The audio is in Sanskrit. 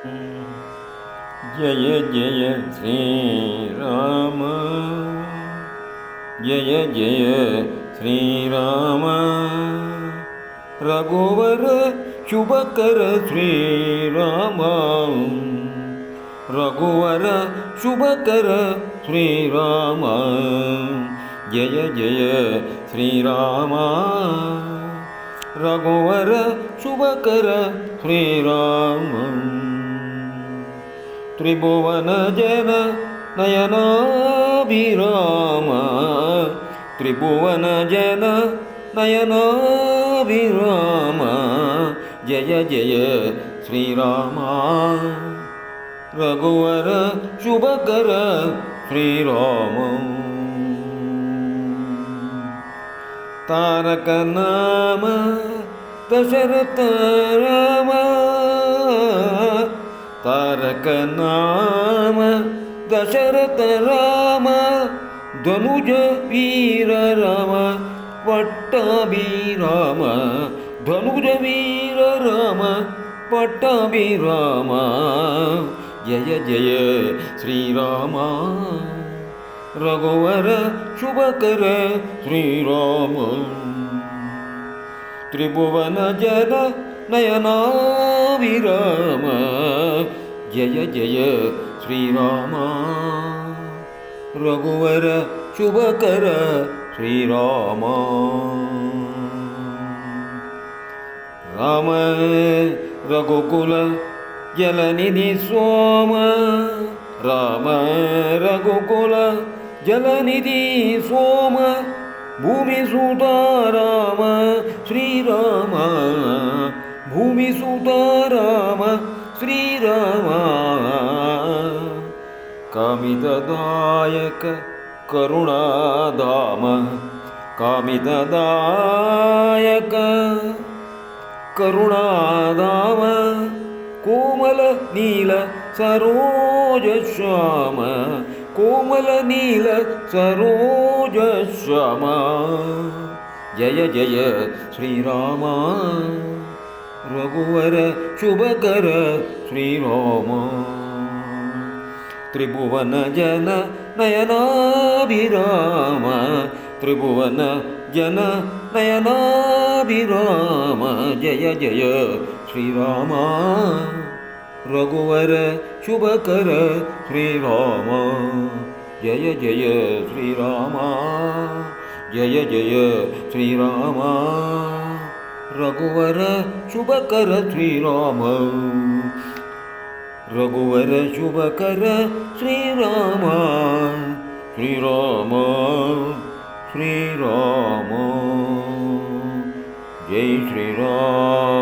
जय जय श्रीराम जय जय श्रीराम रघुवर शुभकर श्रीराम रघुवर शुभकर श्रीराम जय जय श्रीराम रघुवर शुभकर श्रीराम त्रिभुवन जन नयनाभिराम त्रिभुवन जन नयनाभिराम जय जय श्रीराम रघुवर शुभकर श्रीराम तारक नाम दशरथ राम तारक नाम दशरथ राम धनुज वीर राम पट्टाभिराम धनुज वीर राम पट्टाभिराम जय जय श्रीराम रघुवर शुभकर श्रीराम त्रिभुवन जन नयनाभिराम जय जय श्रीराम रघुवर शुभकर श्रीराम राम रघुकुल जलनिधि सोम राम रघुकुल जलनिधि सोम भूमिसुता राम श्रीराम भूमिसुता राम श्रीराम कामितदायक करुणाधाम कामितदायक करुणाधाम कोमल नील सरोज श्याम कोमल नील सरोज श्याम जय जय श्रीराम रघुवर शुभकर श्रीराम त्रिभुवन जन नयनाभिराम त्रिभुवन जन नयनाभिराम जय जय श्रीराम रघुवर शुभकर श्रीराम जय जय श्रीराम जय जय श्रीराम रघुवर शुभकर श्रीराम रघुवर शुभकर श्रीराम श्रीराम श्रीराम जय श्रीराम।